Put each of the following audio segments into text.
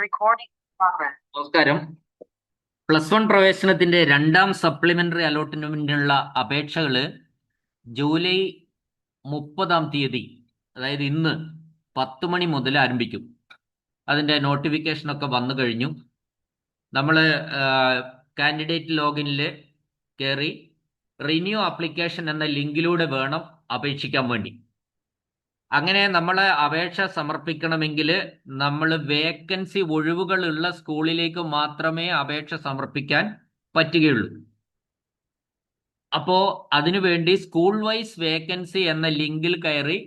നമസ്കാരം. +1 പ്രവേശനത്തിന്റെ 2ാം supplementary അലോട്ട്മെന്റിനുള്ള അപേക്ഷകള് July 30-ാം തീയതി, അതായത് ഇന്ന് 10 മണി മുതൽ ആരംഭിക്കും. അതിന്റെ നോട്ടിഫിക്കേഷൻ ഒക്കെ വന്നു കഴിഞ്ഞു. നമ്മൾ കാൻഡിഡേറ്റ് ലോഗിനിൽ കയറി റിന്യൂ ആപ്ലിക്കേഷൻ എന്ന ലിങ്കിലൂടെ വേണം അപേക്ഷിക്കാൻ വേണ്ടി. അങ്ങനെ നമ്മൾ അപേക്ഷ സമർപ്പിക്കണമെങ്കിൽ നമ്മൾ വേക്കൻസി ഒഴിവുകളുള്ള സ്കൂളിലേക്ക് മാത്രമേ അപേക്ഷ സമർപ്പിക്കാൻ പറ്റുകയുള്ളൂ. അപ്പോ അതിനുവേണ്ടി സ്കൂൾ വൈസ് വേക്കൻസി എന്ന ലിങ്കിൽ കയറി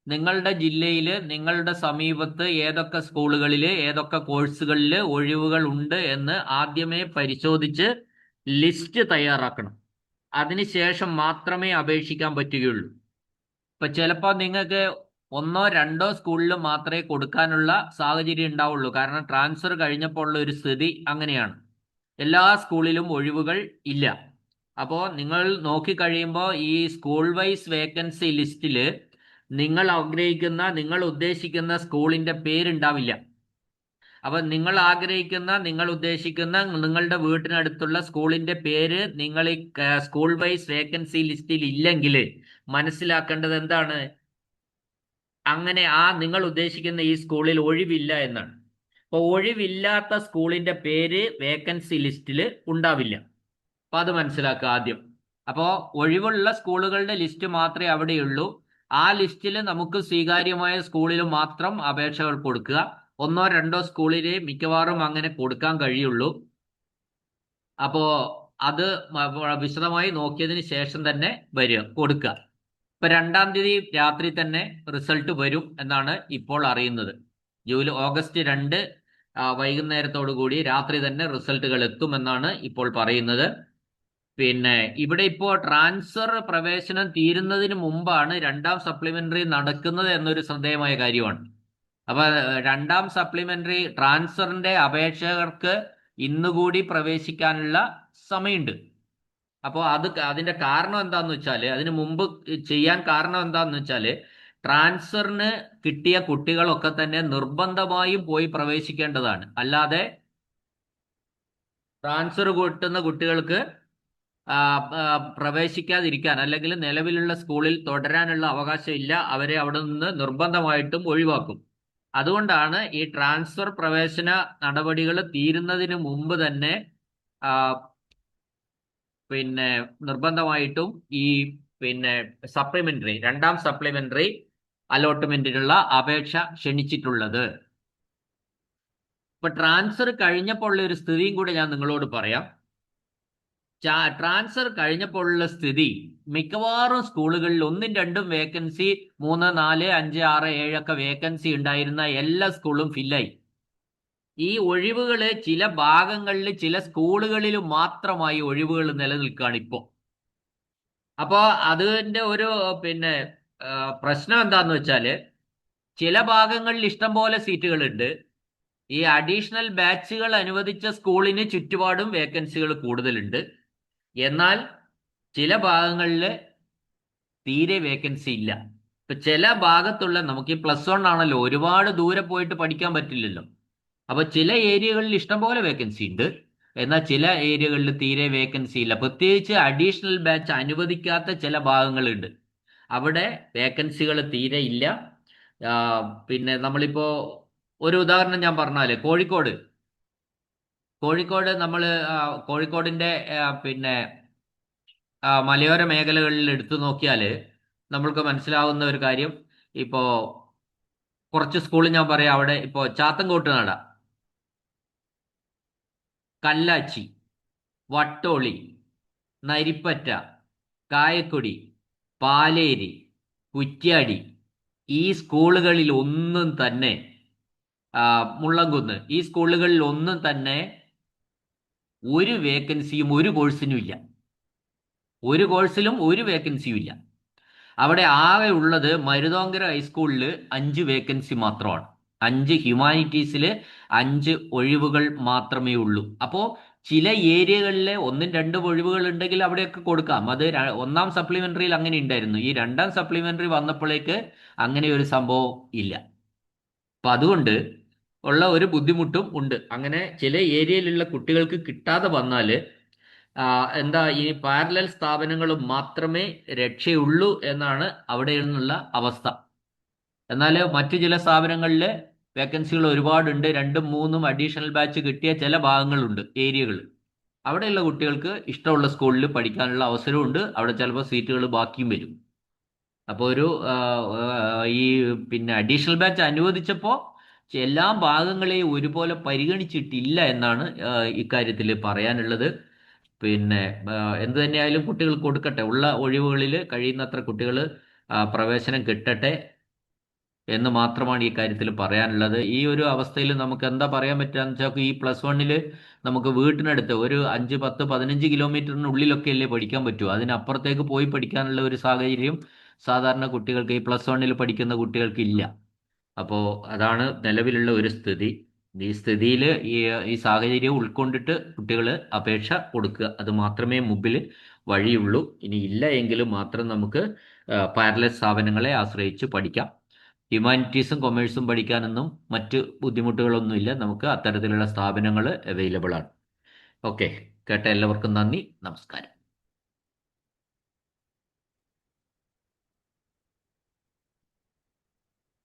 നിങ്ങളുടെ ജില്ലയിൽ നിങ്ങളുടെ സമീപത്ത് ഏതൊക്കെ സ്കൂളുകളിൽ ഏതൊക്കെ കോഴ്സുകളിൽ ഒഴിവുകൾ ഉണ്ട് എന്ന് ആദ്യമേ പരിശോധിച്ച് ലിസ്റ്റ് തയ്യാറാക്കണം. അതിനുശേഷം മാത്രമേ അപേക്ഷിക്കാൻ പറ്റുകയുള്ളൂ. ഇപ്പൊ ചിലപ്പോൾ നിങ്ങൾക്ക് 1-2 സ്കൂളിൽ മാത്രമേ കൊടുക്കാനുള്ള സാഹചര്യം ഉണ്ടാവുള്ളൂ. കാരണം ട്രാൻസ്ഫർ കഴിഞ്ഞപ്പോൾ ഉള്ള ഒരു സ്ഥിതി അങ്ങനെയാണ്. എല്ലാ സ്കൂളിലും ഒഴിവുകൾ ഇല്ല. അപ്പോൾ നിങ്ങൾ നോക്കിക്കഴിയുമ്പോൾ ഈ സ്കൂൾ വൈസ് വേക്കൻസി ലിസ്റ്റിൽ നിങ്ങൾ ആഗ്രഹിക്കുന്ന, നിങ്ങൾ ഉദ്ദേശിക്കുന്ന സ്കൂളിന്റെ പേരുണ്ടാവില്ല. അപ്പൊ നിങ്ങൾ ആഗ്രഹിക്കുന്ന, നിങ്ങൾ ഉദ്ദേശിക്കുന്ന നിങ്ങളുടെ വീട്ടിനടുത്തുള്ള സ്കൂളിന്റെ പേര് നിങ്ങൾ ഈ സ്കൂൾ വൈസ് വേക്കൻസി ലിസ്റ്റിൽ ഇല്ലെങ്കിൽ മനസ്സിലാക്കേണ്ടത് എന്താണ്? അങ്ങനെ നിങ്ങൾ ഉദ്ദേശിക്കുന്ന ഈ സ്കൂളിൽ ഒഴിവില്ല എന്നാണ്. അപ്പൊ ഒഴിവില്ലാത്ത സ്കൂളിന്റെ പേര് വേക്കൻസി ലിസ്റ്റിൽ ഉണ്ടാവില്ല. അപ്പൊ അത് മനസ്സിലാക്കുക ആദ്യം. അപ്പോൾ ഒഴിവുള്ള സ്കൂളുകളുടെ ലിസ്റ്റ് മാത്രമേ അവിടെയുള്ളൂ. ആ ലിസ്റ്റിൽ നമുക്ക് സ്വീകാര്യമായ സ്കൂളിൽ മാത്രം അപേക്ഷകൾ കൊടുക്കുക. 1-2 സ്കൂളിലെ മിക്കവാറും അങ്ങനെ കൊടുക്കാൻ കഴിയുള്ളൂ. അപ്പോ അത് വിശദമായി നോക്കിയതിന് ശേഷം തന്നെ കൊടുക്കുക. ഇപ്പൊ 2-ാം തീയതി രാത്രി തന്നെ റിസൾട്ട് വരും എന്നാണ് ഇപ്പോൾ അറിയുന്നത്. ഓഗസ്റ്റ് 2 വൈകുന്നേരത്തോടു കൂടി രാത്രി തന്നെ റിസൾട്ടുകൾ എത്തുമെന്നാണ് ഇപ്പോൾ പറയുന്നത്. പിന്നെ ഇവിടെ ഇപ്പോൾ ട്രാൻസ്ഫർ പ്രവേശനം തീരുന്നതിന് മുമ്പാണ് 2ാം സപ്ലിമെന്ററി നടക്കുന്നത് എന്നൊരു ശ്രദ്ധേയമായ കാര്യമാണ്. അപ്പൊ 2ാം സപ്ലിമെന്ററി ട്രാൻസ്ഫറിന്റെ അപേക്ഷകർക്ക് ഇന്നുകൂടി പ്രവേശിക്കാനുള്ള സമയമുണ്ട്. അപ്പോൾ അതിന്റെ കാരണം എന്താന്ന് വെച്ചാൽ, അതിന് മുമ്പ് ചെയ്യാൻ കാരണം എന്താന്ന് വെച്ചാൽ, ട്രാൻസ്ഫറിന് കിട്ടിയ കുട്ടികളൊക്കെ തന്നെ നിർബന്ധമായും പോയി പ്രവേശിക്കേണ്ടതാണ്. അല്ലാതെ ട്രാൻസ്ഫർ കിട്ടുന്ന കുട്ടികൾക്ക് പ്രവേശിക്കാതിരിക്കാൻ അല്ലെങ്കിൽ നിലവിലുള്ള സ്കൂളിൽ തുടരാനുള്ള അവകാശം ഇല്ല. അവരെ അവിടെ നിന്ന് നിർബന്ധമായിട്ടും ഒഴിവാക്കും. അതുകൊണ്ടാണ് ഈ ട്രാൻസ്ഫർ പ്രവേശന നടപടികൾ തീരുന്നതിന് മുമ്പ് തന്നെ പിന്നെ നിർബന്ധമായിട്ടും ഈ സപ്ലിമെന്ററി 2ാം സപ്ലിമെന്ററി അലോട്ട്മെന്റിനുള്ള അപേക്ഷ ക്ഷണിച്ചിട്ടുള്ളത്. ഇപ്പൊ ട്രാൻസ്ഫർ കഴിഞ്ഞപ്പോൾ ഉള്ള ഒരു സ്ഥിതിയും കൂടെ ഞാൻ നിങ്ങളോട് പറയാം. ട്രാൻസ്ഫർ കഴിഞ്ഞപ്പോഴുള്ള സ്ഥിതി, മിക്കവാറും സ്കൂളുകളിൽ 1-2 വേക്കൻസി, 3, 4, 5, 6, 7 ഒക്കെ വേക്കൻസി ഉണ്ടായിരുന്ന എല്ലാ സ്കൂളും ഫില്ലായി. ഈ ഒഴിവുകള് ചില ഭാഗങ്ങളിൽ, ചില സ്കൂളുകളിൽ മാത്രമായി ഒഴിവുകൾ നിലനിൽക്കുകയാണ് ഇപ്പോ. അപ്പോ അതിന്റെ ഒരു പ്രശ്നം എന്താന്ന് വെച്ചാല്, ചില ഭാഗങ്ങളിൽ ഇഷ്ടം പോലെ സീറ്റുകളുണ്ട്. ഈ അഡീഷണൽ ബാച്ചുകൾ അനുവദിച്ച സ്കൂളിന് ചുറ്റുപാടും വേക്കൻസികൾ കൂടുതലുണ്ട്. എന്നാൽ ചില ഭാഗങ്ങളിൽ തീരെ വേക്കൻസി ഇല്ല. ഇപ്പൊ ചില ഭാഗത്തുള്ള, നമുക്ക് ഈ +1 ആണല്ലോ, ഒരുപാട് ദൂരെ പോയിട്ട് പഠിക്കാൻ പറ്റില്ലല്ലോ. അപ്പൊ ചില ഏരിയകളിൽ ഇഷ്ടംപോലെ വേക്കൻസി ഉണ്ട്, എന്നാൽ ചില ഏരിയകളിൽ തീരെ വേക്കൻസി ഇല്ല. പ്രത്യേകിച്ച് അഡീഷണൽ ബാച്ച് അനുവദിക്കാത്ത ചില ഭാഗങ്ങളുണ്ട്, അവിടെ വേക്കൻസികൾ തീരെ ഇല്ല. പിന്നെ നമ്മളിപ്പോ ഒരു ഉദാഹരണം ഞാൻ പറഞ്ഞാല്, കോഴിക്കോട് നമ്മൾ കോഴിക്കോടിന്റെ മലയോര മേഖലകളിൽ എടുത്തു നോക്കിയാൽ നമ്മൾക്ക് മനസ്സിലാവുന്ന ഒരു കാര്യം, ഇപ്പോ കുറച്ച് സ്കൂൾ ഞാൻ പറയാം. അവിടെ ഇപ്പോ ചാത്തൻകോട്ട് നട, കല്ലാച്ചി, വട്ടോളി, നരിപ്പറ്റ, കായക്കൊടി, പാലേരി, കുറ്റ്യാടി, ഈ സ്കൂളുകളിൽ ഒന്നും തന്നെ, മുള്ളംകുന്ന്, ഈ സ്കൂളുകളിൽ ഒന്നും തന്നെ ഒരു വേക്കൻസിയും ഒരു കോഴ്സിനും ഇല്ല. ഒരു കോഴ്സിലും ഒരു വേക്കൻസിയും ഇല്ല. അവിടെ ആകെ ഉള്ളത് മരുതോങ്കര ഹൈസ്കൂളിൽ 5 വേക്കൻസി മാത്രമാണ്. 5 ഹ്യൂമാനിറ്റീസിൽ 5 ഒഴിവുകൾ മാത്രമേ ഉള്ളൂ. അപ്പോൾ ചില ഏരിയകളിൽ 1-2 ഒഴിവുകൾ ഉണ്ടെങ്കിൽ അവിടെയൊക്കെ കൊടുക്കാം. അത് 1ാം സപ്ലിമെന്ററിയിൽ അങ്ങനെ ഉണ്ടായിരുന്നു. ഈ 2ാം സപ്ലിമെന്ററി വന്നപ്പോഴേക്ക് അങ്ങനെ ഒരു സംഭവം ഇല്ല. അപ്പൊ അതുകൊണ്ട് ഉള്ള ഒരു ബുദ്ധിമുട്ടും ഉണ്ട്. അങ്ങനെ ചില ഏരിയയിലുള്ള കുട്ടികൾക്ക് കിട്ടാതെ വന്നാല് എന്താ ഈ പാരലൽ സ്ഥാപനങ്ങൾ മാത്രമേ രക്ഷയുള്ളൂ എന്നാണ് അവിടെ നിന്നുള്ള അവസ്ഥ. എന്നാൽ മറ്റു ചില സ്ഥാപനങ്ങളിൽ വേക്കൻസികൾ ഒരുപാടുണ്ട്. രണ്ടും മൂന്നും അഡീഷണൽ ബാച്ച് കിട്ടിയ ചില ഭാഗങ്ങളുണ്ട്, ഏരിയകൾ. അവിടെയുള്ള കുട്ടികൾക്ക് ഇഷ്ടമുള്ള സ്കൂളിൽ പഠിക്കാനുള്ള അവസരമുണ്ട്. അവിടെ ചിലപ്പോൾ സീറ്റുകൾ ബാക്കിയും വരും. അപ്പോൾ ഒരു ഈ പിന്നെ അഡീഷണൽ ബാച്ച് അനുവദിച്ചപ്പോൾ എല്ലാ ഭാഗങ്ങളെയും ഒരുപോലെ പരിഗണിച്ചിട്ടില്ല എന്നാണ് ഇക്കാര്യത്തിൽ പറയാനുള്ളത്. പിന്നെ എന്ത് തന്നെയായാലും കുട്ടികൾ കൊടുക്കട്ടെ, ഉള്ള ഒഴിവുകളിൽ കഴിയുന്നത്ര കുട്ടികൾ പ്രവേശനം കിട്ടട്ടെ എന്ന് മാത്രമാണ് ഈ കാര്യത്തിൽ പറയാനുള്ളത്. ഈ ഒരു അവസ്ഥയിൽ നമുക്ക് എന്താ പറയാൻ പറ്റുകയെന്ന് വെച്ചാൽ, ഈ +1 നമുക്ക് വീട്ടിനടുത്ത് ഒരു 5, 10, 15 കിലോമീറ്ററിനുള്ളിലൊക്കെ അല്ലേ പഠിക്കാൻ പറ്റൂ. അതിനപ്പുറത്തേക്ക് പോയി പഠിക്കാനുള്ള ഒരു സാഹചര്യം സാധാരണ കുട്ടികൾക്ക്, ഈ +1 പഠിക്കുന്ന കുട്ടികൾക്ക് ഇല്ല. അപ്പോൾ അതാണ് നിലവിലുള്ള ഒരു സ്ഥിതി. ഈ സ്ഥിതിയിൽ ഈ ഈ സാഹചര്യം ഉൾക്കൊണ്ടിട്ട് കുട്ടികൾ അപേക്ഷ കൊടുക്കുക, അത് മാത്രമേ മുമ്പിൽ വഴിയുള്ളൂ. ഇനി ഇല്ല എങ്കിലും മാത്രം നമുക്ക് പാരലൽ സ്ഥാപനങ്ങളെ ആശ്രയിച്ച് പഠിക്കാം. ഹ്യൂമാനിറ്റീസും കൊമേഴ്സും പഠിക്കാനൊന്നും മറ്റ് ബുദ്ധിമുട്ടുകളൊന്നുമില്ല. നമുക്ക് അത്തരത്തിലുള്ള സ്ഥാപനങ്ങൾ അവൈലബിൾ ആണ്. ഓക്കെ, കേട്ട എല്ലാവർക്കും നന്ദി, നമസ്കാരം.